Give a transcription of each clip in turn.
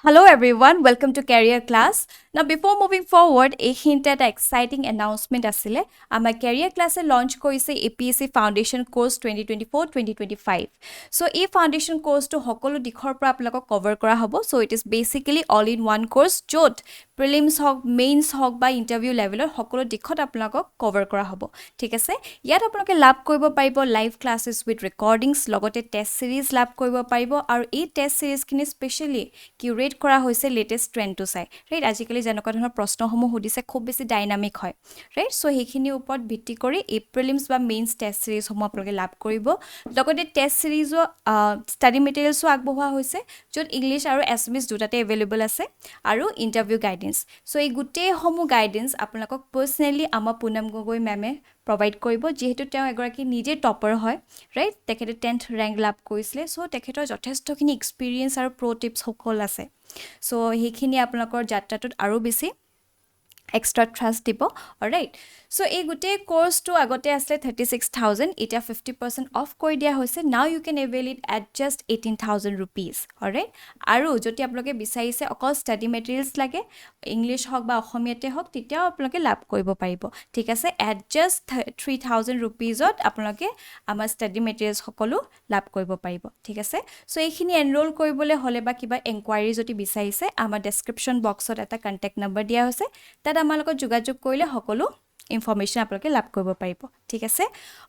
Hello everyone, welcome to Career Class. Now before moving forward, a hint at exciting announcement asile. Ama Career Class launch koise APSC Foundation Course 2024-2025. So a foundation course to hokolo dikhor pra apnalok cover kora hobo. So it is basically all in one course jot prelims hok, mains hok ba interview level hokolo dikhot apnalok cover kora hobo. Thik ase? Yat apnaloke lab koibo paribo live classes with recordings logote test series lab koibo paribo aru ei test series kini specially curate কৰা হৈছে latest ট্ৰেন্ডটো চাই right আজিকালি যেনেকুৱা ধৰণৰ প্ৰশ্নসমূহ সুধিছে খুব বেছি dynamic হয় ৰাইট সো সেইখিনিৰ ওপৰত ভিত্তি কৰি প্ৰিলিমছ বা মেইনছ টেষ্ট সিৰিজসমূহ আপোনালোকে লাভ কৰিব লগতে টেষ্ট সিৰিজো ষ্টাডি মেটেৰিয়েলছো আগবঢ়োৱা হৈছে য'ত ইংলিছ আৰু এছএমএছ দুটাতে এভেইলেবল আছে আৰু ইণ্টাৰভিউ গাইডেন্স সো এই গোটেইসমূহ গাইডেন্স আপোনালোকক পাৰ্চনেলি আমাৰ পুনম গগৈ মেমে প্ৰভাইড কৰিব যেহেতু তেওঁ এগৰাকী নিজে টপাৰ হয় ৰাইট তেখেতে 10th ৰেংক লাভ কৰিছিলে সো তেখেতৰ যথেষ্টখিনি এক্সপেৰিয়েন্স আৰু প্ৰ টিপছ সকল আছে সো সেইখিনি আপোনালোকৰ যাত্ৰাটোত আৰু বেছি extra trust দিব alright so এই গোটেই কোৰ্সটো আগতে আছিল 36000 এতিয়া 50% অফ কৰি দিয়া হৈছে now you can avail it at just 18000 rupees alright আৰু যদি আপোনালোকে বিচাৰিছে অকল ষ্টাডি মেটেৰিয়েলছ লাগে ইংলিছ হক বা অসমীয়াতে হক তেতিয়াও আপোনালোকে লাভ কৰিব পাৰিব ঠিক আছে at just 3000 rupees ত আপোনালোকে আমাৰ ষ্টাডি মেটেৰিয়েলছ সকলো লাভ কৰিব পাৰিব ঠিক আছে সো এইখিনি এনৰোল কৰিবলৈ হলে বা কিবা এনকুৱাৰী যদি বিচাৰিছে আমাৰ ডেসক্ৰিপচন বক্সত এটা কন্টাক্ট নম্বৰ দিয়া হৈছে তাত আমালোকক যোগাযোগ কৰিলে সকলো ইনফৰমেশন আপোনালোকে লাভ কৰিব পাৰিব ঠিক আছে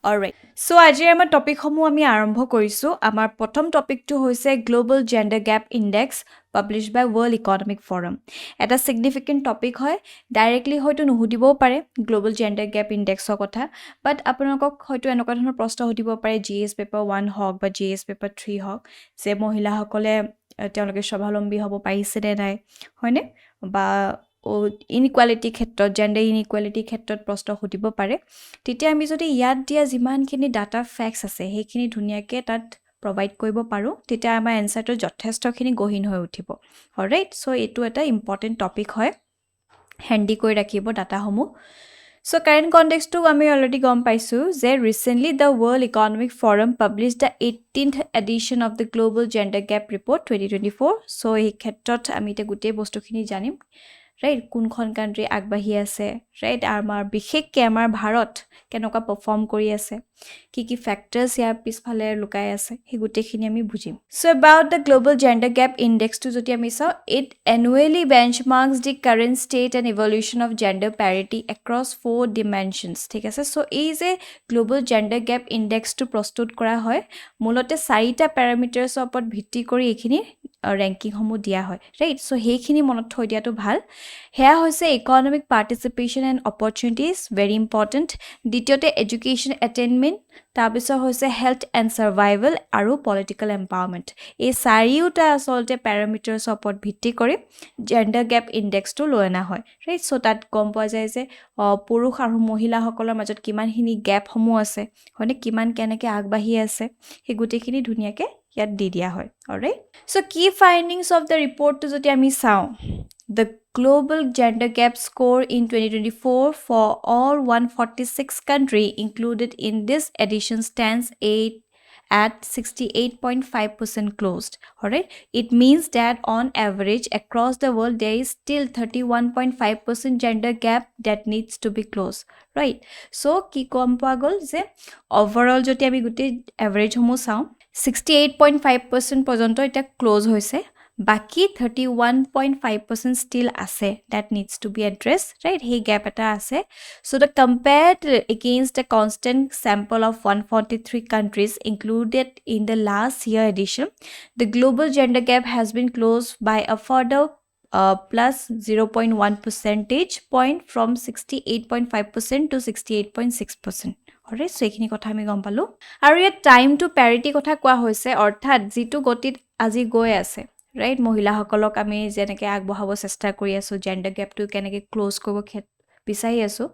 অলৰাইট সো আজি আমাৰ টপিকসমূহ আমি আৰম্ভ কৰিছো আমাৰ প্ৰথম টপিকটো হৈছে global gender gap index published by World Economic Forum এটা সিগনিফিকেন্ট টপিক হয় ডাইৰেক্টলি হয়তো নুহুদিবও পাৰে গ্লোবাল জেন্ডাৰ গ্যাপ ইনডেক্সৰ কথা বাট আপোনালোকক হয়তো এনেকুৱা ধৰণৰ প্ৰশ্ন সুধিব পাৰে জিএস পেপাৰ 1 হক বা জিএস পেপাৰ 3 হক যে মহিলাসকলে তেওঁলোকে স্বাৱলম্বী হ'ব পাৰিছে নে নাই হয়নে বা ইনইকুৱালিটি ক্ষেত্ৰত জেন্ডাৰ ইনইকুৱালিটি ক্ষেত্ৰত প্ৰশ্ন সুধিব পাৰে তেতিয়া আমি যদি ইয়াত দিয়া যিমানখিনি ডাটা ফ্যাক্টস আছে সেইখিনি ধুনীয়াকৈ তাত প্ৰভাইড কৰিব পাৰো তেতিয়া আমাৰ এনসাৰটো যথেষ্টখিনি গহীন হৈ উঠিব অলৰাইট সো এটো এটা ইম্পৰ্টেন্ট টপিক হয় হ্যান্ডি কৰি ৰাখিব ডাটাসমূহ So current context to আমি already গম পাইছো যে recently the World Economic Forum published the 18th edition of the Global Gender Gap Report 2024 so এই ক্ষেত্ৰত আমি তে গোটেই বস্তুখিনি জানিম ৰাইট কোনখন কান্ট্ৰি আগবাঢ়ি আছে ৰাইট আমাৰ বিশেষকৈ আমাৰ ভাৰত কেনেকুৱা পাৰফৰ্ম কৰি আছে কি ফ্যাক্টৰস ইয়াৰ পিছফালে লুকাই আছে হে গুটেখিনি আমি বুজিম so about the global gender gap index to যদি আমি চাও it annually benchmarks the current state and evolution of gender parity across 4 dimensions ঠিক আছে সো এই যে global gender gap index to প্ৰস্তুত কৰা হয় মূলতে 4টা প্যাৰামিটাৰছ ওপৰত ভিত্তি কৰি এইখিনি ranking সমূহ দিয়া হয় ৰাইট সো হেখিনি মনত থৈ দিয়াটো ভাল হেয়া হৈছে economic participation and opportunities very important দ্বিতীয়তে এডুকেশন অ্যাটেইনমেন্ট তাৰপিছত হৈছে হেলথ এন্ড সাৰ্ভাইভেল আৰু পলিটিক্যাল এম্পাওয়াৰমেন্ট এই চাৰিওটা আসলতে প্যাৰামিটাৰছ ওপৰত ভিত্তি কৰি জেন্ডাৰ গ্যাপ ইনডেক্সটো লৈ আনা হয় ৰাইট সো তাত গম পোৱা যায় যে পুৰুষ আৰু মহিলাসকলৰ মাজত কিমানখিনি গ্যাপ সমূহ আছে হয়নে কিমান কেনেকৈ আগবাঢ়ি আছে হে গুটেখিনি ধুনীয়াকৈ ইয়াত দি দিয়া হয় অলৰাইট সো কি findings of the report to যদি আমি চাও The global gender gap score in 2024 for all 146 countries included in this edition stands at 68.5% closed. Alright, it means that on average across the world there is still 31.5% gender gap that needs to be closed. Right, so ki kom pa gol je overall joti ami guti average homo sao 68.5% পৰ্যন্ত এটা close হৈছে বাকি 31.5% still আছে that needs to be addressed right hey gap eta ase so the compared against the constant sample of 143 countries included in the last year edition the global gender gap has been closed by a further plus 0.1 percentage point from 68.5% to 68.6% alright so ekhini kotha ami gom palu aru ye time to parity kotha koa hoise orthat jitu gotit আজি গৈ আছে right মহিলাসকলক আমি যেনেকৈ আগবঢ়াব চেষ্টা কৰি আছো জেন্ডাৰ গ্যাপটো কেনেকৈ ক্লোজ কৰিব বিচাৰি আছো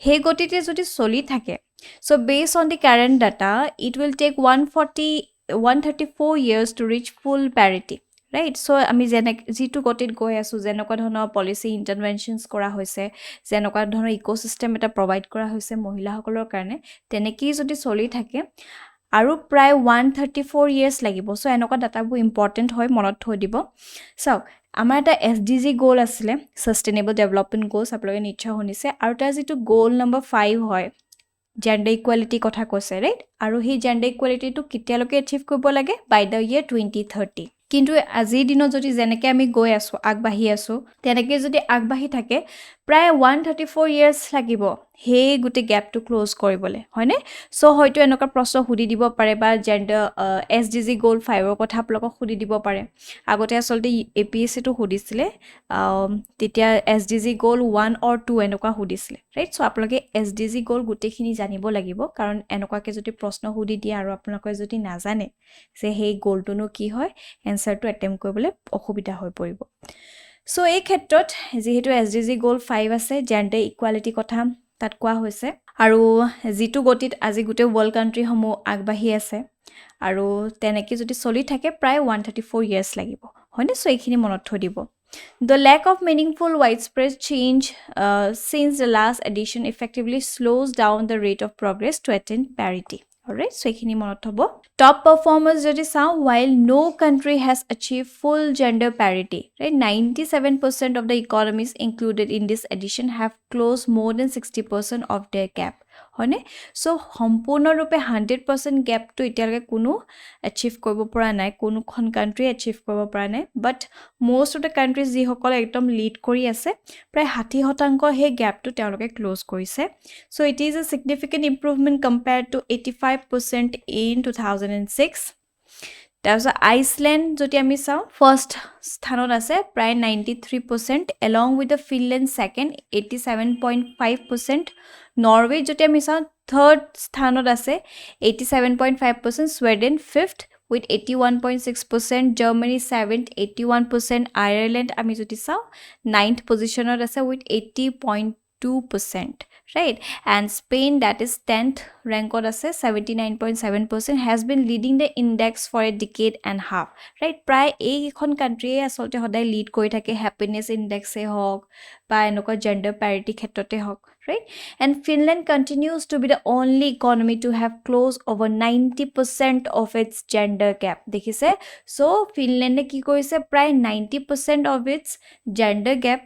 হে গতিতে যদি চলি থাকে so base on the current data it will take 134 years to reach full parity right so আমি যেটো গতিত গৈ আছো যেনেকুৱা ধৰণৰ পলিসি ইন্টাৰভেনশনস কৰা হৈছে যেনেকুৱা ধৰণৰ ইকোসিস্টেম এটা প্ৰভাইড কৰা হৈছে মহিলাসকলৰ কাৰণে তেনেকৈ যদি চলি থাকে আৰু প্ৰায় 134 years লাগিব সো এনেকুৱা ডাটাবোৰ ইম্পৰ্টেন্ট হয় মনত থৈ দিব সো আমাৰ এটা SDG গোল আছিলে সাস্টেইনেবল ডেভেলপমেন্ট গোলছ আপোনালোকে নিশ্চয় শুনিছে আৰু তাৰ যিটো গোল নম্বৰ 5 হয় জেন্ডাৰ ইকুৱেলিটি কথা কৈছে ৰাইট আৰু সেই জেন্ডাৰ ইকুৱেলিটিটো কেতিয়ালৈকে এচিভ কৰিব লাগে বাই দ্য ইয়েৰ 2030 কিন্তু আজিৰ দিনত যদি যেনেকৈ আমি গৈ আছোঁ আগবাঢ়ি আছোঁ তেনেকৈ যদি আগবাঢ়ি থাকে প্ৰায় 134 ইয়াৰ্ছ লাগিব সেই গোটেই গেপটো ক্ল'জ কৰিবলৈ হয়নে চ' হয়তো এনেকুৱা প্ৰশ্ন সুধি দিব পাৰে বা জেন্ডাৰ SDG গোল 5ৰ কথা আপোনালোকক সুধি দিব পাৰে আগতে আচলতে APSCটো সুধিছিলে তেতিয়া SDG গোল 1 or 2 এনেকুৱা সুধিছিলে ৰাইট চ' আপোনালোকে SDG গোল গোটেইখিনি জানিব লাগিব কাৰণ এনেকুৱাকৈ যদি প্ৰশ্ন সুধি দিয়ে আৰু আপোনালোকে যদি নাজানে যে সেই গোলটোনো কি হয় এনসাৰটো এটেম্প কৰিবলৈ অসুবিধা হৈ পৰিব সো এই ক্ষেত্ৰত যেহেতু SDG গোল 5 আছে জেন্ডাৰ ইকুৱেলিটি কথা তাত কোৱা হৈছে আৰু যিটো গতিত আজি গোটেই ওয়াৰ্ল্ড কান্ট্ৰিসমূহ আগবাঢ়ি আছে আৰু তেনেকৈ যদি চলি থাকে প্ৰায় 134 ইয়াৰ্ছ লাগিব হয়নে সো এইখিনি মনত থৈ দিব The lack of meaningful widespread change since the last edition effectively slows down the rate of progress to attain parity. Alright, so এইখিনি মনত থব top performers যদি চাওঁ while no country has achieved full gender parity right 97% of the economies included in this edition have closed more than 60% of their gap হয়নে so সম্পূৰ্ণৰূপে 100% গেপটো এতিয়ালৈকে কোনো achieve কৰিব পৰা নাই কোনোখন কান্ট্ৰি এচিভ কৰিব পৰা নাই বাট most of the countries যিসকলে একদম লিড কৰি আছে প্ৰায় 60% সেই গেপটো তেওঁলোকে ক্লোজ কৰিছে so it is a significant improvement compared to 85% in 2006 তাৰপিছত আইচলেণ্ড যদি আমি চাওঁ ফাৰ্ষ্ট স্থানত আছে প্ৰায় 93% along with the Finland second 87.5% Norway যদি আমি চাওঁ থাৰ্ড স্থানত আছে 87.5% Sweden fifth with 81.6%, Germany 7th 81%, Ireland আমি যদি চাওঁ 9th positionত আছে with 80.2%, right? And Spain that is 10th rankত আছে 79.7% has been leading the index for a decade and half, right? প্ৰায় এইখন কান্ট্ৰিয়ে আচলতে সদায় লিড কৰি থাকে হ্যাপিনেস ইনডেক্সে হওক বা এনেকুৱা জেন্ডাৰ প্যাৰিটি ক্ষেত্ৰতে হওক right and Finland continues to be the only economy to have closed over 90% of its gender gap দেখিছে so Finland কি কৰিছে প্ৰায় 90% of its gender gap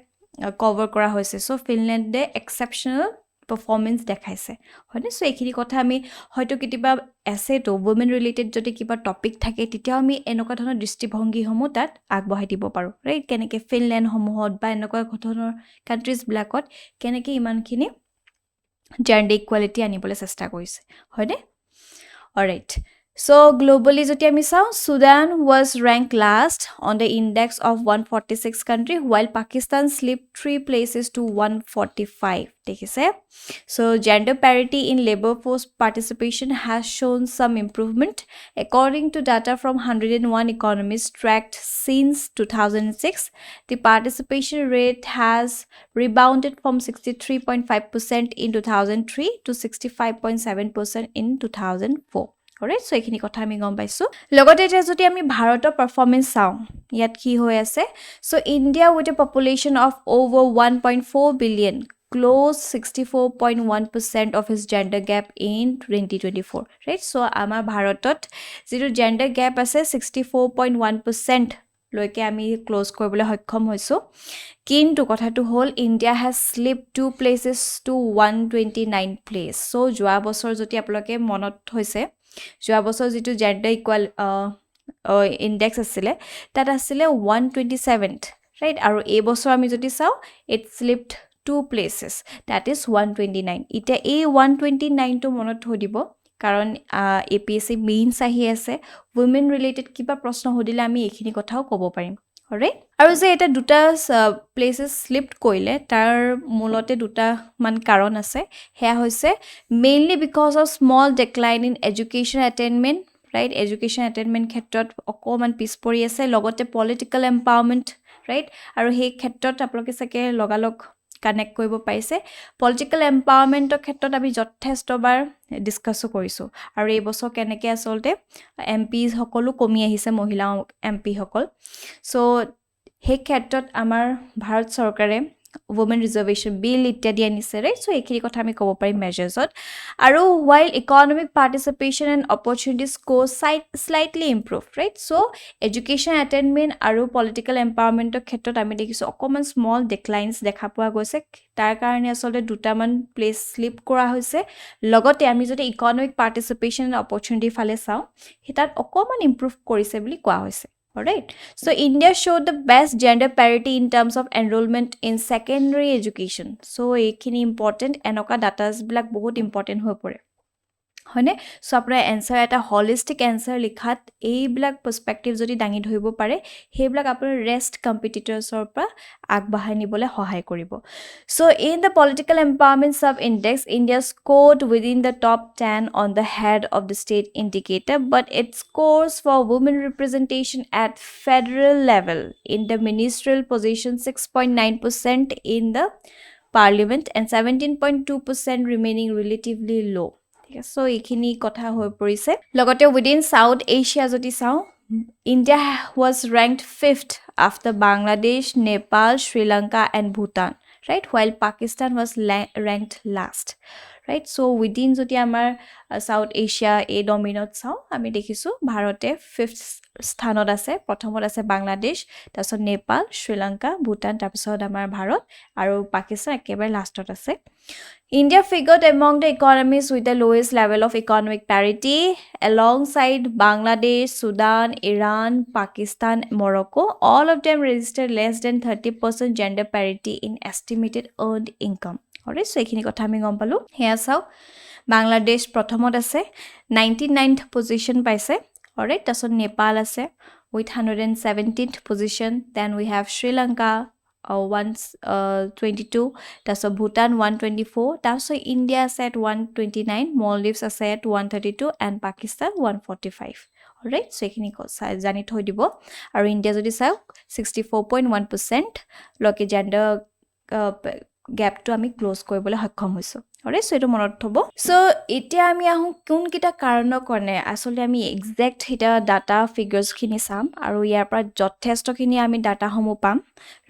cover কৰা হৈছে so Finland exceptional performance দেখাইছে হয়নে সো এইখিনি কথা আমি হয়তো কিবা এসেটো women related যদি কিবা টপিক থাকে তেতিয়া আমি এনেকুৱা ধৰণৰ দৃষ্টিভংগী সমূহ তাত আগবঢ়াই দিব পাৰো ৰাইট কেনেকে ফিনল্যান্ড সমূহত বা এনেকুৱা ধৰণৰ কান্ট্ৰিজ ব্ল্যাকত কেনেকে ইমানখিনি জেন্ডাৰ ইকুৱেলিটি আনিবলৈ চেষ্টা কৰিছে হয়নে অলৰাইট so globally যদি আমি চাওঁ Sudan was ranked last on the index of 146 country while Pakistan slipped 3 places to 145 দেখিছে so gender parity in labor force participation has shown some improvement according to data from 101 economies tracked since 2006 the participation rate has rebounded from 63.5% in 2003 to 65.7% in 2004 alright so এইখিনি কথা আমি গম পাইছো লগতে এটা যদি আমি ভাৰতৰ পাৰফৰম্যান্স চাওঁ ইয়াত কি হৈ আছে so India with a population of over 1.4 billion closed 64.1% of its gender gap in 2024 right so আমাৰ ভাৰতত যিটো gender gap আছে 64.1% লৈকে আমি ক্লোজ কৰিবলৈ সক্ষম হৈছো কিন্তু কথাটো হ'ল India has slipped 2 places to 129 place so যোৱা বছৰ যদি আপোনালোকে মনত হৈছে যোৱা বছৰ যেটো জেন্ডাৰ ইকুৱেল ইনডেক্স আছিল তাত আছিল 127th ৰাইট আৰু এই বছৰ আমি যদি চাওঁ it slipped 2 places that is 129 ইটা এই 129 টো মনত থৈ দিব কাৰণ APSC মেইনছ আহি আছে women related কিবা প্ৰশ্ন হদিলে আমি এইখিনি কথাও ক'ব পাৰিম alright আৰু যে এটা দুটা প্লেसेस স্লিপড কৰিলে তাৰ মূলতে দুটা মান কাৰণ আছে হেয়া হৈছে mainly because of small decline in education attainment right education attainment ক্ষেত্ৰত অকমান পিছ পৰি আছে লগতে political empowerment right আৰু সেই ক্ষেত্ৰত আপোনালোকে সকে লগালক কানেক্ট কৰিব পাইছে পলিটিক্যাল এম্পাওয়াৰমেন্টৰ ক্ষেত্ৰত আমি যথেষ্টবাৰ ডিসকাস কৰিছো আৰু এই বছৰ কেনেকে আসলতে এমপিস সকলো কমি আহিছে মহিলা এমপি সকল সো সেই ক্ষেত্ৰত আমাৰ ভাৰত চৰকাৰে women reservation bill ইত্যাদি আনিছে right so এইখিনি কথা আমি ক'ব পাৰিম measuresত আৰু while economic participation and opportunities scores slightly improved right so education attainment আৰু political empowermentৰ ক্ষেত্ৰত আমি দেখিছো অকমান small declines দেখা পোৱা গৈছে তাৰ কাৰণে আসলে দুটামান প্লেস স্লিপ কৰা হৈছে লগতে আমি যদি economic participation and opportunity ফালে চাও হেতাত অকমান improve কৰিছে বুলি কোৱা হৈছে alright so India showed the best gender parity in terms of enrollment in secondary education so ekhini important enoka datas blak bahut important hoy pore হয়নে সো আপোনাৰ answer এটা হলিস্টিক এনসাৰ লিখাত এই ব্ল্যাক পাৰ্সপেক্টিভ যদি দাঙি ধৰিব পাৰে হেইবিলাক আপোনাৰ ৰেষ্ট কম্পিটিটৰছৰ পৰা আগবাঢ়াই নিবলে সহায় কৰিব so in the political empowerment sub index India scored within the top 10 on the head of the state indicator but its scores for women representation at federal level in the ministerial position 6.9% in the parliament and 17.2% remaining relatively low so ekhini kotha hoy porise logote within south asia jodi sao India was ranked 5th after Bangladesh Nepal Sri Lanka and Bhutan right while Pakistan was ranked last right so within jodi amar south asia a dominant sao ami dekhisu bharote 5th sthanot ase prothomot ase Bangladesh tasot Nepal Sri Lanka Bhutan tapisot amar Bharat aru Pakistan ekebare lastot ase India figured among the economies with the lowest level of economic parity alongside Bangladesh, Sudan, Iran, Pakistan, Morocco. All of them registered less than 30% gender parity in estimated earned income. Alright, so ekhini kotha ami gom palu. Here sao Bangladesh prothomot ase 99th position paise. Alright, tasot Nepal ase with 117th position. Then we have Sri Lanka 122 that's a Bhutan 124 that's so India is at 129 Maldives is at 132 and Pakistan 145 all right so ekhini jani thoi dibo aru India jodi sa 64.1% loke gender gap to ami close koribole hakkom hoiso alright so eto monot thobo so etia ami ahu kun kita karono korne asole ami exact hita data figures khini sam aru yar pra jothesto khini ami data homo pam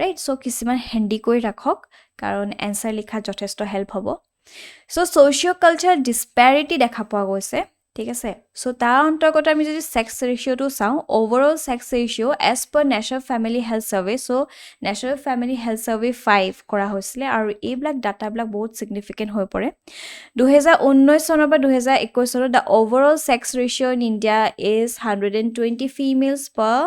right so kisiman handy koi rakhok karon answer likha jothesto help hobo so socio cultural disparity dekha poa goise ঠিক আছে so তাৰ অন্তৰ্গত আমি যদি sex ৰেশিওটো চাও overall sex ratio as per national family health survey so national family health survey 5 কৰা হৈছিল আৰু এইবিলাক ডাটাবিলাক বহুত সিগনিফিকেন্ট হৈ পৰে 2019 চনৰ পৰা 2021 চনৰ the overall sex ratio in India is 120 females per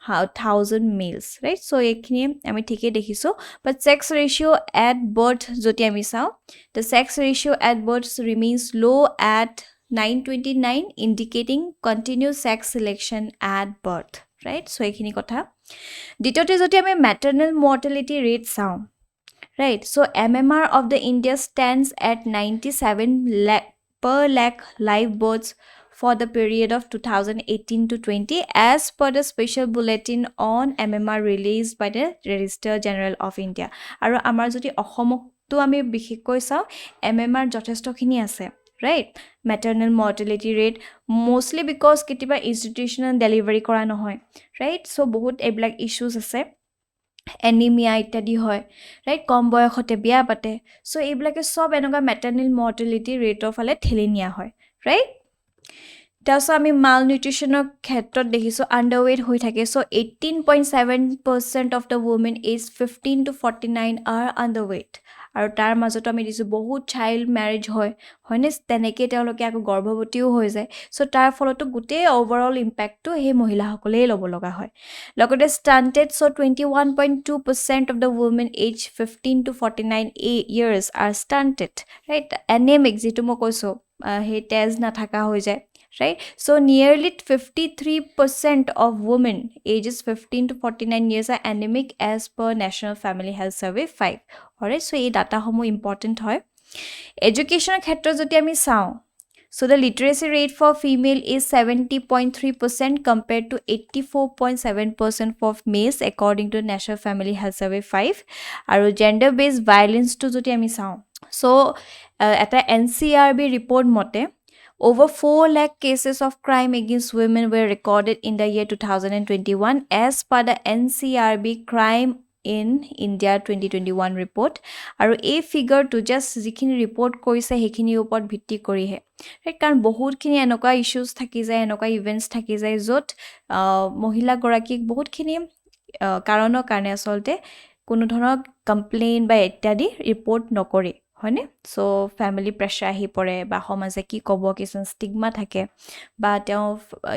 1000 males right so ekhini ami thike dekhiso but sex ratio at birth joti ami sao the sex ratio at birth remains low at 929 indicating continuous sex selection at birth right so ekhini kotha ditote joti ame maternal mortality rate sao right so MMR of the India stands at 97 lakh per lakh live births for the period of 2018 to 20 as per the special bulletin on MMR released by the Registrar General of India aru amar jodi ohomok to ami bikhikoi sao MMR jothesto khini ase right maternal mortality rate mostly because kitiba institutional delivery kora nohoy right so bahut eblak issues ase anemia ityadi hoy right kom boyokhote biya pate so eblake sob enoga maternal mortality rate of ale thelinia hoy right তাসো আমি malnutritionৰ ক্ষেত্ৰত দেখিছো underweight হৈ থাকে so 18.7% of the women aged 15 to 49 are underweight আৰু তাৰ মাজতো আমি দিছো বহুত চাইল্ড ম্যাৰেজ হয়নে তেনেকে তেওঁলোকে আকৌ গৰ্ভৱতীও হৈ যায় সো তাৰ ফলতো গুটে ওভাৰঅল ইম্প্যাক্টটো হে মহিলাসকলে ল'ব লগা হয় লগতে stunted so 21.2% of the women aged 15 to 49 years are stunted right anemic যেটো মই কৈছো হে তেজ না থাকা হৈ যায় right so nearly 53% of women ages 15 to 49 years are anemic as per National Family Health Survey 5 alright so ei data homo important hoy education khetro joti ami sao so the literacy rate for female is 70.3% compared to 84.7% for males according to National Family Health Survey 5 aru gender based violence to joti ami sao so eta NCRB report mote over 4 lakh cases of crime against women were recorded in the year 2021 as per the NCRB crime in India 2021 report আৰু এই ফিগাৰটো just যিখিনি report কৰিছে সেইখিনিৰ ওপৰত ভিত্তি কৰিহে কাৰণ বহুতখিনি এনেকুৱা ইস্যুজ থাকি যায় এনেকুৱা ইভেন্টছ থাকি যায় য'ত মহিলাগৰাকীক বহুতখিনি কাৰণৰ কাৰণে আচলতে কোনো ধৰণৰ কমপ্লেইন বা ইত্যাদি ৰিপৰ্ট নকৰে হয়নে চ' ফেমিলি প্ৰেছাৰ আহি পৰে বা সমাজে কি ক'ব কিছুমান ষ্টিগমা থাকে বা তেওঁ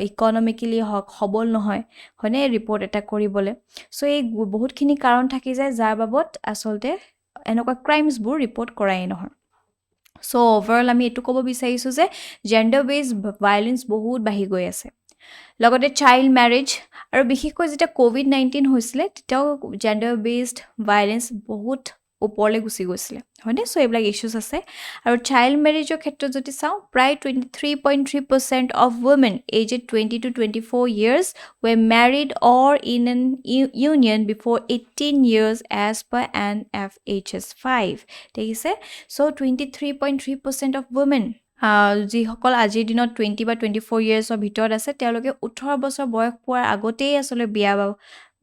ইকনমিকেলি হওক সবল নহয় হয়নে ৰিপৰ্ট এটা কৰিবলৈ চ' এই বহুতখিনি কাৰণ থাকি যায় যাৰ বাবদ আচলতে এনেকুৱা ক্ৰাইমছবোৰ ৰিপৰ্ট কৰাই নহয় চ' অভাৰঅল আমি এইটো ক'ব বিচাৰিছোঁ যে জেণ্ডাৰ বেছড ভায়লেন্স বহুত বাঢ়ি গৈ আছে লগতে চাইল্ড মেৰেজ আৰু বিশেষকৈ যেতিয়া COVID-19 হৈছিলে তেতিয়াও জেণ্ডাৰ বেছড ভায়লেন্স বহুত ওপৰলৈ গুচি গৈছিলে হয়নে চ' এইবিলাক ইছ্যুজ আছে আৰু চাইল্ড মেৰেজৰ ক্ষেত্ৰত যদি চাওঁ প্ৰায় 23.3% of women aged 20 to 24 years were married or in an union before 18 years as per NFHS 5 দেখিছে চ' 23.3% of women যিসকল আজিৰ দিনত 20 বা 24 ইয়াৰ্ছৰ ভিতৰত আছে তেওঁলোকে 18 বছৰ বয়স পোৱাৰ আগতেই আচলতে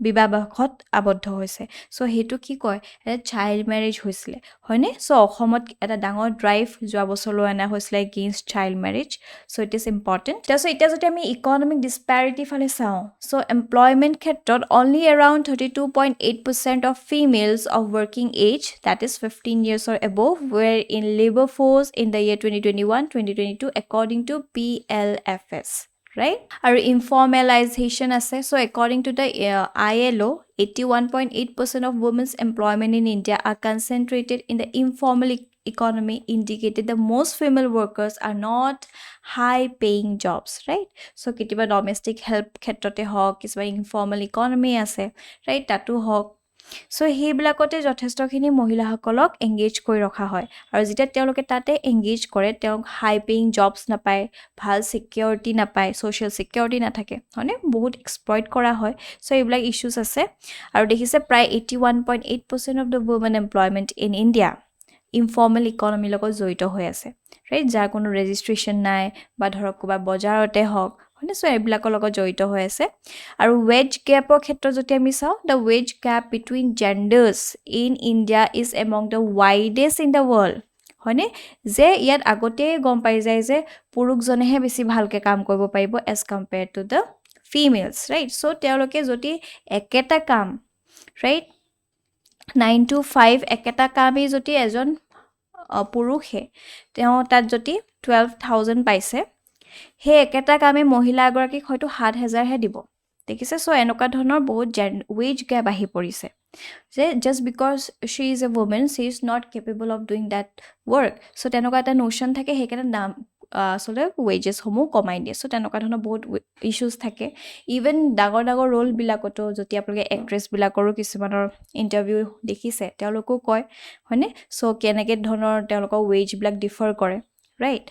বিবাহত আবদ্ধ হৈছে চ' সেইটো কি কয় এটা চাইল্ড মেৰেজ হৈছিলে হয়নে চ' অসমত এটা ডাঙৰ ড্ৰাইভ যোৱা বছৰলৈ অনা হৈছিলে against child marriage so' it is important তাৰপিছত এতিয়া যদি আমি ইকনমিক ডিছপেৰিটি ফালে চাওঁ চ' এমপ্লয়মেণ্ট ক্ষেত্ৰত only around 32.8% of females of working age that is 15 years or above were in labor force in the year 2021-2022 according to PLFS right আৰু ইনফৰ্মেলাইজেশ্যন আছে চ' according to the ILO 81.8% of women's employment in India are concentrated in the informal economy indicated the most female workers are not high paying jobs right so কেতিয়াবা domestic help ক্ষেত্ৰতে হওক কিছুমান informal economy আছে right তাতো হওক চ' সেইবিলাকতে যথেষ্টখিনি মহিলাসকলক engage কৰি ৰখা হয় আৰু যেতিয়া তেওঁলোকে তাতে এংগেজ কৰে তেওঁক হাই পেইং জবছ নাপায় ভাল ছিকিউৰিটি নাপায় ছ'চিয়েল ছিকিউৰিটি নাথাকে হয়নে বহুত এক্সপ্লইট কৰা হয় চ' এইবিলাক ইছ্যুজ আছে আৰু দেখিছে প্ৰায় 81.8% অফ দ্য women employment in India informal ইকনমিৰ লগত জড়িত হৈ আছে ৰাইট যাৰ কোনো ৰেজিষ্ট্ৰেশ্যন নাই বা ধৰক ক'ৰবাত বজাৰতে হওক হয়নে চ' এইবিলাকৰ লগত জড়িত হৈ আছে আৰু ৱেজ গেপৰ ক্ষেত্ৰত যদি আমি চাওঁ the wage gap between genders in India is among the widest in the world হয়নে যে ইয়াত আগতেই গম পাই যায় যে পুৰুষজনেহে বেছি ভালকৈ কাম কৰিব পাৰিব as compare to the females right so' তেওঁলোকে যদি একেটা কাম ৰাইট 9 to 5 একেটা কামেই যদি এজন পুৰুষে তেওঁ তাত যদি 12,000 পাইছে সেই একেটা কামে মহিলা এগৰাকীক হয়তো 7,000হে দিব দেখিছে চ' এনেকুৱা ধৰণৰ বহুত ৱেজ গেপ আহি পৰিছে যে just because she is a women she is not capable of doing that work so' তেনেকুৱা এটা নোশ্যন থাকে সেইকাৰণে দাম আচলতে ৱেজেছসমূহ কমাই দিয়ে চ' তেনেকুৱা ধৰণৰ বহুত ইছ্যুজ থাকে ইভেন ডাঙৰ ডাঙৰ ৰোলবিলাকতো যদি আপোনালোকে এক্ট্ৰেছবিলাকৰো কিছুমানৰ ইণ্টাৰভিউ দেখিছে তেওঁলোকেও কয় হয়নে চ' কেনেকৈ ধৰণৰ তেওঁলোকৰ ৱেজবিলাক ডিফাৰ কৰে right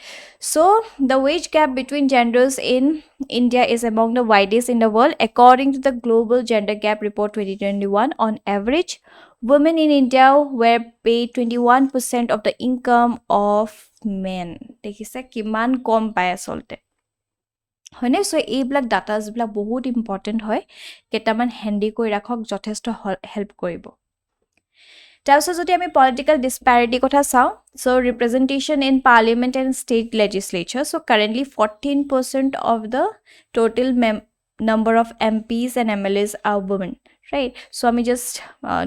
so the wage gap between genders in India is among the widest in the world according to the global gender gap report 2021 on average women in India were paid 21% of the income of men দেখিছে কিমান কম পায় আচলতে হয়নে চ' এইবিলাক ডাটাছবিলাক বহুত important হয় কেইটামান handy কৰি ৰাখক যথেষ্ট হেল্প কৰিব তাৰপিছত যদি আমি পলিটিকেল ডিছপেৰিটিৰ কথা চাওঁ so' representation in parliament and state legislature so' currently 14% of the total number of MPs and MLAs are women right so' আমি জাষ্ট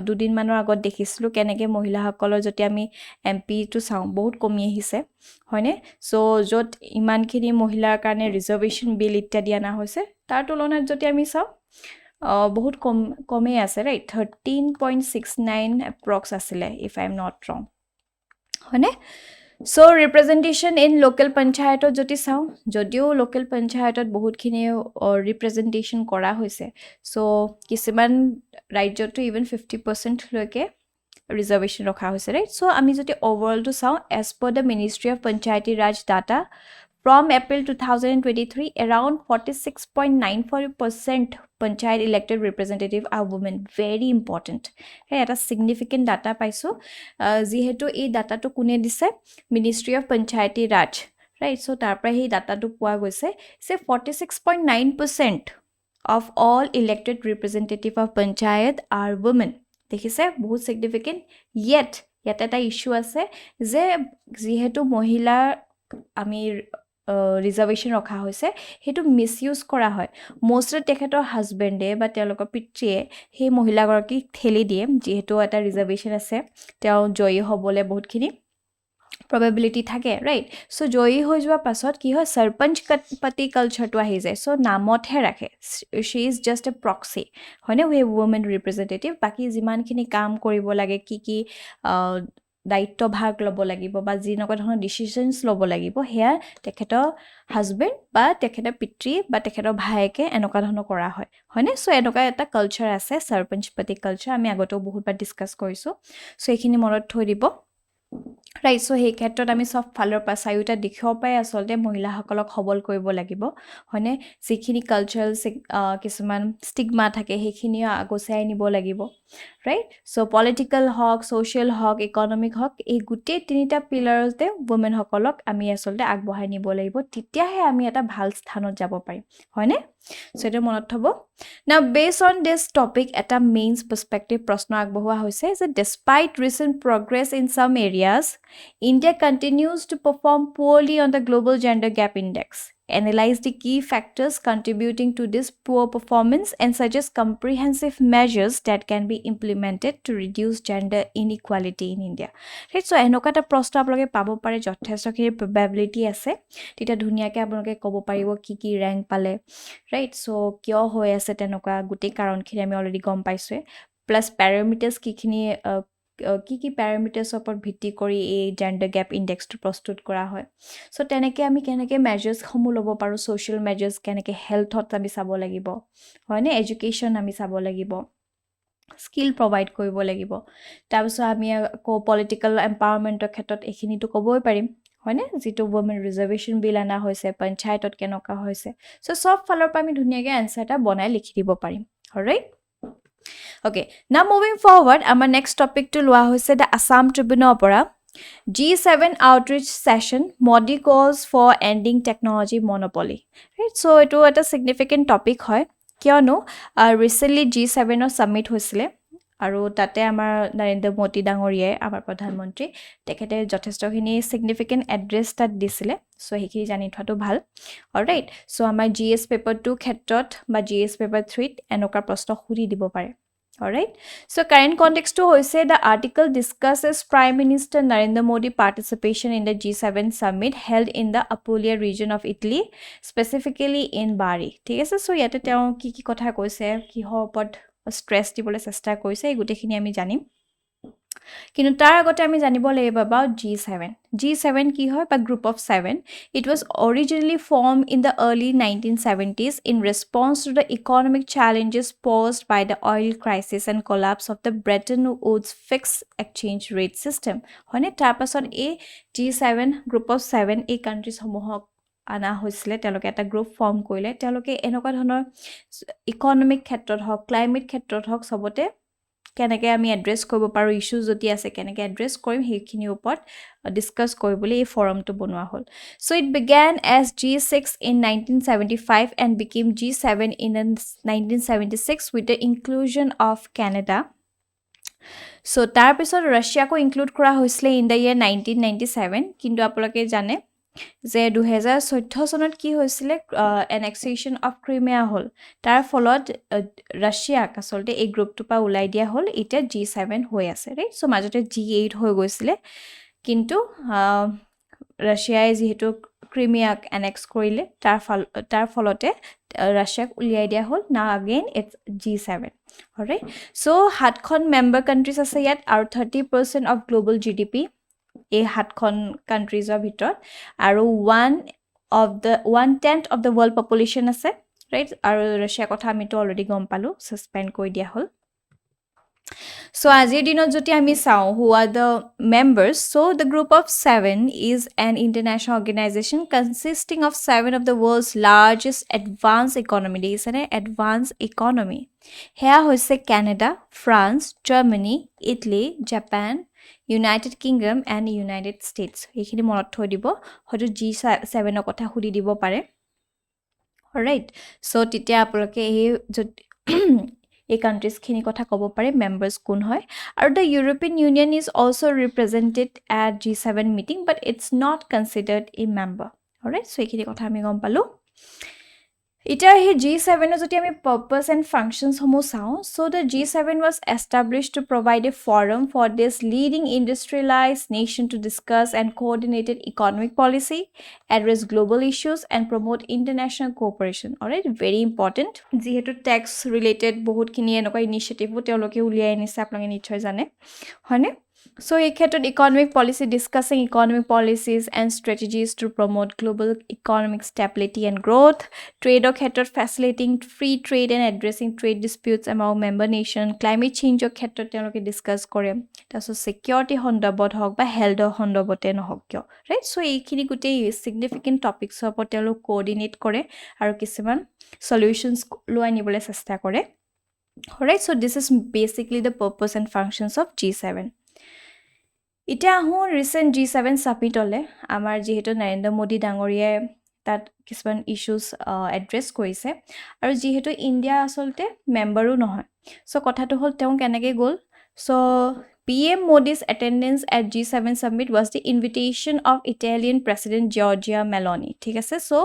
দুদিনমানৰ আগত দেখিছিলোঁ কেনেকৈ মহিলাসকলৰ যদি আমি MPটো চাওঁ বহুত কমি আহিছে হয়নে চ' য'ত ইমানখিনি মহিলাৰ কাৰণে ৰিজাৰ্ভেশ্যন বিল ইত্যাদি অনা হৈছে তাৰ তুলনাত যদি আমি চাওঁ বহুত কমেই আছে ৰাইট 13.69 এপ্ৰক্স আছিলে ইফ আই এম নট ৰং হয়নে চ' ৰিপ্ৰেজেণ্টেশ্যন ইন লোকেল পঞ্চায়তত যদি চাওঁ যদিও লোকেল পঞ্চায়তত বহুতখিনি ৰিপ্ৰেজেণ্টেশ্যন কৰা হৈছে চ' কিছুমান ৰাজ্যতো ইভেন 50%লৈকে ৰিজাৰ্ভেশ্যন ৰখা হৈছে ৰাইট চ' আমি যদি অভাৰঅলটো চাওঁ as per the ministry of Panchayati Raj data from April 2023, around 46.94% panchayat elected representative are women. Very important. এটা significant data পাইছোঁ যিহেতু এই ডাটাটো কোনে দিছে ministry of Panchayati Raj right so' তাৰ পৰা সেই ডাটাটো পোৱা গৈছে যে 46.9% of all elected representative of panchayat are women. দেখিছে বহুত সিগনিফিকেন্ট yet ইয়াতে এটা ইস্যু আছে যে যেহেতু মহিলাৰ আমি ৰিজাৰ্ভেশ্যন ৰখা হৈছে হেতু মিসইউজ কৰা হয় মোষ্টলি তেখেতৰ হাজবেণ্ডে বা তেওঁলোকৰ পিতৃয়ে সেই মহিলাগৰাকীক ঠেলি দিয়ে যেহেতু এটা ৰিজাৰ্ভেশ্যন আছে তেওঁ জয়ী হ'বলৈ বহুতখিনি probability থাকে right so জয়ী হৈ যোৱা পাছত কি হয় সৰপঞ্চ পতি কালচাৰটো আহি যায় so নামতহে ৰাখে she is just a proxy হয়নে we women representative বাকি যিমানখিনি কাম কৰিব লাগে কি দায়িত্ব ভাগ ল'ব লাগিব বা যিনকৈ ধৰণৰ ডিসিশনস ল'ব লাগিব হেয়া তেখেতৰ হাজবেণ্ড বা তেখেতৰ পিতৃ বা তেখেতৰ ভায়েকে এনেকুৱা ধৰণৰ কৰা হয় হয়নে সো এনেকুৱা এটা কালচাৰ আছে সৰপঞ্চ পতি কালচাৰ আমি আগতেও বহুতবাৰ ডিসকাস কৰিছো সো এইখিনি মনত থৈ দিব ৰাইট সো সেই ক্ষেত্ৰত আমি সব ফালৰ পৰা চাৰিটা দিশৰ পৰাই আসলতে মহিলাসকলক সবল কৰিব লাগিব হয়নে যিখিনি কালচাৰেল কিছুমান ষ্টিগমা থাকে সেইখিনি আগচাই নিব লাগিব ৰাইট সো পলিটিক্যাল হক সোশ্যাল হক ইকনমিক হক এই গোটেই তিনিটা পিলাৰতে women সকলক আমি আসলতে আগবঢ়াই নিব লাগিব তেতিয়াহে আমি এটা ভাল স্থানত যাব পাৰিম হয়নে সো এটা মনত থব Now, based on this topic, at a mains perspective, prashna agbohua hoise is that despite recent progress in some areas, India continues to perform poorly on the Global Gender Gap Index. Analyze the key factors contributing to this poor performance and suggest comprehensive measures that can be implemented to reduce gender inequality in India. Right, so enoka ta prashna aploke pabo pare jothesho khini probability ase tita dhuniya ke aploke kobo paribo ki rank pale right so kyo hoy ase tenoka guti karon khini ami already gom paiswe plus parameters কি parameters opor bhitti kori ei gender gap index to prostut kora hoy so teneke ami keneke measures homu lobo paru social measures keneke health hot ami sabo lagibo hoy ne education ami sabo lagibo skill provide koribo lagibo tabiso ami ko political empowerment er khetot ekhini to koboi parim hoy ne jitu women reservation bill ana hoise panchayatot kenoka hoise so sob falor pa ami dhuniya ge answer ta banai likhi dibo parim alright Okay, now moving forward, our next topic to loa hoise the Assam Tribunal opera G7 outreach session Modi calls for ending technology monopoly. Right, so it was a significant topic hoy. Kiano recently G7 or summit hoisile. আৰু তাতে আমাৰ নৰেন্দ্ৰ মোদী ডাঙৰীয়াই আমাৰ প্ৰধানমন্ত্ৰী তেখেতে যথেষ্টখিনি significant address তাত দিছিলে সো হেকি জানি থটো ভাল অলৰাইট সো আমাৰ জিএস পেপাৰ 2 ক্ষেত্ৰত বা জিএস পেপাৰ 3 এনেকা প্ৰশ্ন খুৰি দিব পাৰে alright so current context to hoise the article discusses Prime Minister Narendra Modi participation in the G7 summit held in the Apulia region of Italy specifically in Bari ঠিক আছে so ইয়াতে তেওঁ কি কথা কৈছে কি হপত stress dibole chesta korise ei gutekhini ami janim কিন্তু তাৰ আগতে আমি জানিব লাগিব about G7 কি হয় বা group of 7 it was originally formed in the early 1970s in response to the economic challenges posed by the oil crisis and collapse of the Bretton Woods fixed exchange rate system হয়নে তাৰ পাছত এই G7 group of 7 এই countries সমূহক আনা হৈছিলে তেওঁলোকে এটা গ্ৰুপ ফৰ্ম কৰিলে তেওঁলোকে এনেকুৱা ধৰণৰ ইকোনমিক ক্ষেত্ৰত হক ক্লাইমেট ক্ষেত্ৰত হক সবতে কেনেকে আমি এড্ৰেছ কৰিব পাৰো ইস্যুজ যদি আছে কেনেকে এড্ৰেছ কৰিম হেখিনি ওপৰত ডিসকাস কৰিবলৈ এই ফৰামটো বনোৱা হ'ল so it began as G6 in 1975 and became G7 in 1976 with the inclusion of Canada so তাৰ পিছত ৰাছিয়াকো ইনক্লুড কৰা হৈছিল in the year 1997 কিন্তু আপোনালোকে জানে যে 2014 সনত কি হৈছিল annexation of Crimea হল তাৰ ফলত ৰাছিয়া আসলতে এই গ্ৰুপটো পা উলাই দিয়া হল এটা G7 হৈ আছে ৰাইট সো মাজতে G8 হৈ গৈছিল কিন্তু ৰাছিয়াই যেহেতু ক্ৰিমিয়াক annex কৰিলে তাৰ ফলতে ৰাছিয়াক উলিয়াই দিয়া হল now again it's G7 alright so হাতখন মেম্বাৰ কান্ট্ৰিজ আছে ইয়াত আৰু 30% of global GDP এই হাতখন কান্ট্ৰিজৰ ভিতৰত আৰু 1/10 of the world population আছে ৰাইট আৰু ৰাছিয়া কথা আমি তো অলৰেডি গম পালো সাসপেন্ড কৰি দিয়া হল so আজিৰ দিনত যদি আমি চাও who are the members so the group of 7 is an international organization consisting of 7 of the world's largest advanced economy is an advanced economy here hoise Canada France Germany Italy Japan United Kingdom and United States এখিনি মনত থৈ দিব হয়তো G7 ৰ কথা খুদি দিব পাৰে alright so তেতিয়া আপোনালোকে এই এই কাণ্ট্ৰিজখিনি কথা ক'ব পাৰে মেম্বাৰ্ছ কোন হয় আৰু the European Union is also' represented at G7 meeting but it's not considered a member alright so' এইখিনি কথা আমি গম পালোঁ এতিয়া সেই G7 যদি আমি purpose and functions সমূহ চাওঁ so the G7 was established to provide a forum for this leading industrialized nation to discuss and coordinated economic policy address global issues and promote international cooperation alright very important যিহেতু tax related বহুতখিনি এনেকুৱা initiative তেওঁলোকে উলিয়াই আনিছে আপোনালোকে নিশ্চয় জানে হয়নে So, এই ক্ষেত্ৰত economic policy discussing economic policies and strategies to promote global economic stability and growth, trade ক্ষেত্ৰত facilitating free trade and addressing trade disputes among member nation, climate change ক্ষেত্ৰত তেওঁলোকে discuss কৰে তাৰপিছত security সন্দৰ্ভত হওক বা health সন্দৰ্ভতে নহওক কিয় right so এইখিনি গোটেই significant topics ওপৰত তেওঁলোক coordinate কৰে আৰু কিছুমান solutions লৈ আনিবলৈ চেষ্টা কৰে alright so this is basically the purpose and functions of G7 এতিয়া আহোঁ ৰিচেণ্ট G7 সামিটলে আমাৰ যিহেতু নৰেন্দ্ৰ মোদী ডাঙৰীয়াই তাত কিছুমান ইস্যুজ এড্ৰেছ কৰিছে আৰু যিহেতু ইণ্ডিয়া আচলতে মেম্বাৰো নহয় সো কথাটো হ'ল তেওঁ কেনেকৈ গ'ল so PM Modi's attendance at G7 summit was the invitation of Italian President Giorgia Meloni ঠিক আছে so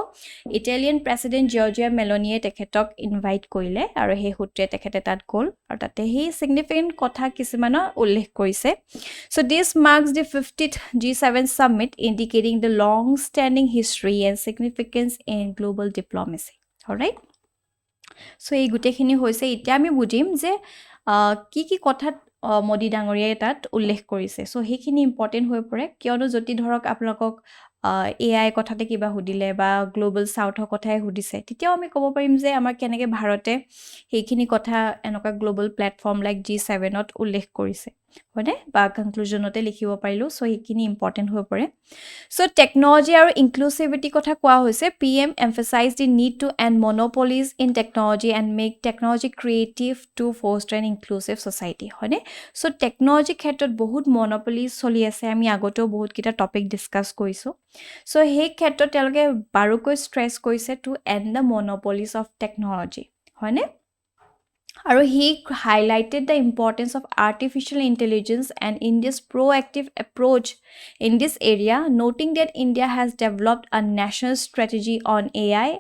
Italian president Giorgia Meloni তেখেতক ইনভাইট কৰিলে আৰু সেই সূত্ৰে তেখেতে তাত গ'ল আৰু তাতে সেই সিগনিফিকেন্ট কথা কিছুমানৰ উল্লেখ কৰিছে so this marks the 50th G7 summit indicating the long standing history and significance in global diplomacy all right so এই গুটেখিনি হৈছে এতিয়া আমি বুজিম যে কি কথাত মোদী ডাঙৰীয়াই তাত উল্লেখ কৰিছে সো সেইখিনি ইম্পৰ্টেন্ট হৈ পৰে কিয়নো যদি ধৰক আপোনালোকক AI কথাতে কিবা হুদিলে বা গ্লোবাল সাউথৰ কথাই হুদিছে তেতিয়াও আমি ক'ব পাৰিম যে আমাৰ কেনেকৈ ভাৰতে সেইখিনি কথা এনেকুৱা গ্লোবাল প্ল্যাটফৰ্ম লাইক G7 ত উল্লেখ কৰিছে হয়নে বা কনক্লুজনতে লিখিব পাৰিলো সো সেইখিনি ইম্পৰ্টেন্ট হৈ পৰে সো টেকনলজি আৰু ইনক্লুসিভিটি কথা কোৱা হৈছে PM emphasized the need to end monopolies in technology and make technology creative to foster an inclusive society হয়নে সো টেকনলজি ক্ষেত্ৰত বহুত মনোপলি চলি আছে আমি আগতেও বহুত কিটা টপিক ডিসকাস কৰিছো সো সেই ক্ষেত্ৰত তেওঁলোকে বাৰুকৈ ষ্ট্ৰেছ কৰিছে to end the monopolies of technology হয়নে আৰু he highlighted the importance of artificial intelligence and India's proactive approach in this area noting that India has developed a national strategy on AI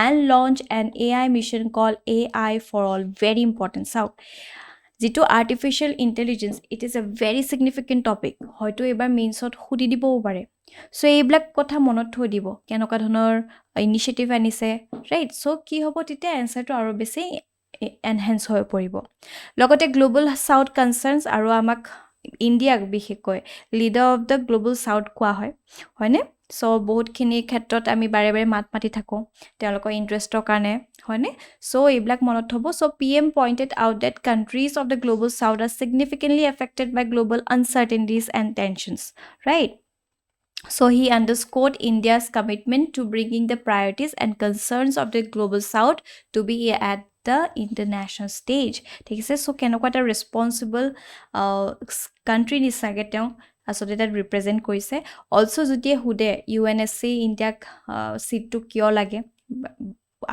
and launched an AI mission called AI for all very important so যেটো artificial intelligence it is a very significant topic হয়তো এবাৰ মেইনছত খুদি দিবও পাৰে so এইবিলাক কথা মনত থৈ দিব কেনেকুৱা ধৰণৰ ইনিচিয়েটিভ আনিছে ৰাইট সো কি হ'ব তেতিয়া এনসাৰটো আৰু বেছি এনহেন্স হৈ পৰিব লগতে গ্লোবাল সাউথ কনসাৰ্নস আৰু আমাক ইণ্ডিয়াক বিশেষকৈ leader of the global south কোৱা হয় হয়নে সো বহুতখিনি ক্ষেত্ৰত আমি বাৰে বাৰে মাতি থাকো তেওঁলোকৰ ইন্টাৰেষ্টৰ কাৰণে হয়নে সো এইবিলাক মনত থব so PM pointed out that countries of the global south are significantly affected by global uncertainties and tensions right so he underscored India's commitment to bringing the priorities and concerns of the global south to be at the international stage ঠিক আছে so কেনেকুৱা এটা ৰেসপন্সিবল country নিচাগে তেওঁ আসলে that represent কৰিছে also যদি হুদে UNSC ইণ্ডিয়াক সিটটো কিয় লাগে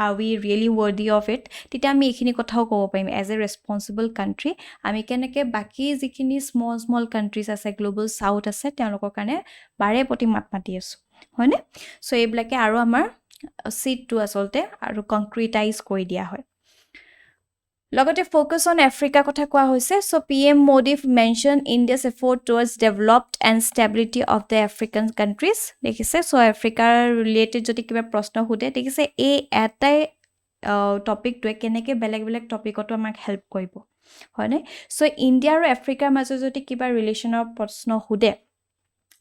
are we really worthy of it তেতিয়া আমি এইখিনি কথাও ক'ব পাৰিম as a responsible country আমি কেনেকৈ বাকি যিখিনি small countries আছে global south আছে তেওঁলোকৰ কাৰণে বাৰে প্ৰতি মাতি আছো হয়নে সো এইবিলাকে আৰু আমাৰ সিটটো আসলতে আৰু কনক্ৰিটাইজ কৰি দিয়া হয় লগতে ফোকাস অন আফ্ৰিকা কথা কোৱা হৈছে so PM Modi mentioned India's effort towards developed and stability of the African countries দেখিছে সো আফ্ৰিকাৰ ৰিলেটেড যদি কিবা প্ৰশ্ন হুদে দেখিছে এই এটাই টপিকটোৱে কেনেকৈ বেলেগ বেলেগ টপিকতো আমাক হেল্প কৰিব হয়নে সো ইণ্ডিয়া আৰু আফ্ৰিকাৰ মাজত যদি কিবা ৰিলেচনৰ প্ৰশ্ন হুদে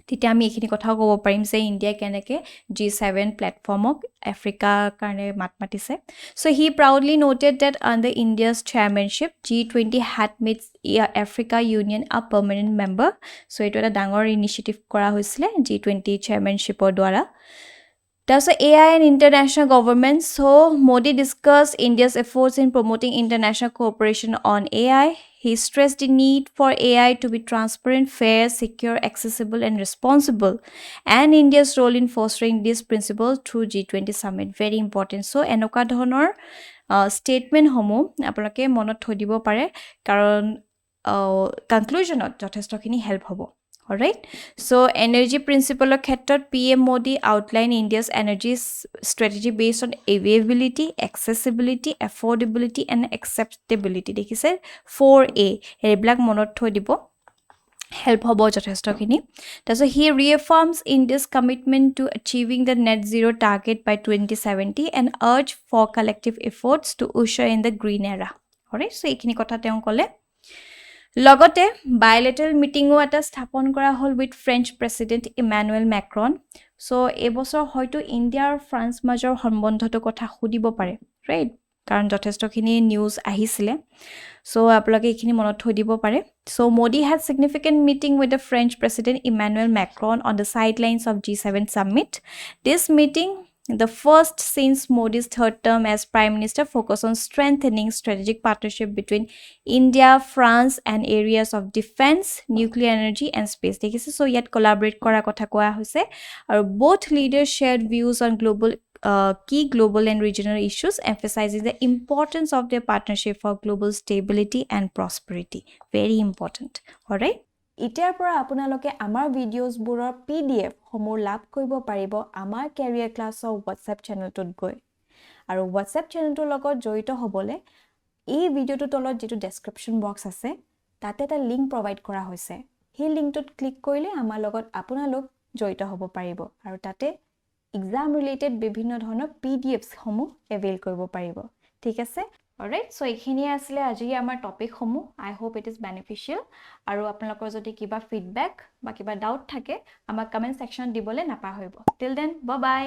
তেতিয়া আমি এইখিনি কথাও ক'ব পাৰিম যে ইণ্ডিয়া কেনেকৈ G7 প্ল্যাটফৰ্মক আফ্ৰিকা কাৰণে মাতিছে so he proudly noted that under India's chairmanship G20 had made Africa Union a permanent member so এটা ডাঙৰ ইনিচিয়েটিভ কৰা হৈছিল G20 chairmanshipৰ দ্বাৰা Thus, AI and international governance. So, Modi discussed India's efforts in promoting international cooperation on AI. He stressed the need for AI to be transparent, fair, secure, accessible, and responsible, and India's role in fostering this principle through G20 summit. Very important. So, এনেকুৱা ধৰণৰ ষ্টেটমেণ্টসমূহ আপোনালোকে মনত থৈ দিব পাৰে কাৰণ কনক্লুজনত যথেষ্টখিনি help হ'ব অলৰাইট সো এনাৰ্জি প্ৰিন্সিপলৰ ক্ষেত্ৰত PM Modi outline India's energy strategy based on availability accessibility affordability and acceptability দেখিছে 4A এইবিলাক মনত থৈ দিব হেল্প হ'ব যথেষ্টখিনি তাৰপিছত he reaffirms India's commitment to achieving the net zero' target by 2070 and urge for collective efforts to usher in the green era alright so এইখিনি কথা তেওঁ ক'লে লগতে বাইলেটাৰেল মিটিঙো এটা স্থাপন কৰা হ'ল with French president Emmanuel Macron so এইবছৰ হয়তো ইণ্ডিয়া আৰু ফ্ৰান্স মাজৰ সম্বন্ধটো কথা সুধিব পাৰে ৰাইট কাৰণ যথেষ্টখিনি নিউজ আহিছিলে সো আপোনালোকে এইখিনি মনত থৈ দিব পাৰে so Modi had significant meeting with the French President Emmanuel Macron on the sidelines of G7 summit. This meeting, the first since Modi's third term as Prime Minister, focused on strengthening strategic partnership between India, France, and areas of defense, nuclear energy, and space. So yet collaborate kora kotha koa hoise. Both leaders shared views on key global and regional issues, emphasizing the importance of their partnership for global stability and prosperity. Very important. Alright? ইতিয়াৰ পৰা আপোনালোকে আমাৰ ভিডিঅ'ছবোৰৰ PDF সমূহ লাভ কৰিব পাৰিব আমাৰ career ক্লাছৰ WhatsApp চেনেলটোত গৈ আৰু WhatsApp চেনেলটোৰ লগত জড়িত হ'বলৈ এই ভিডিঅ'টোৰ তলত যেটো ডেসক্ৰিপচন বক্স আছে তাতে এটা লিংক প্ৰভাইড কৰা হৈছে সেই লিংকটোত ক্লিক কৰিলে আমাৰ লগত আপোনালোক জড়িত হ'ব পাৰিব আৰু তাতে এক্সাম ৰিলেটেড বিভিন্ন ধৰণৰ PDFs সমূহ এভেইল কৰিব পাৰিব ঠিক আছে অলৰাইট সো এইখিনি আছিল আজি আমাৰ টপিক সমূহ আই হোপ ইট ইজ বেনিফিশিয়াল আৰু আপোনালোকৰ যদি কিবা ফিডব্যাক বা কিবা ডাউট থাকে আমাক কমেন্ট সেকশন দিবলে নাপাহৰিব টিল দেন বাই বাই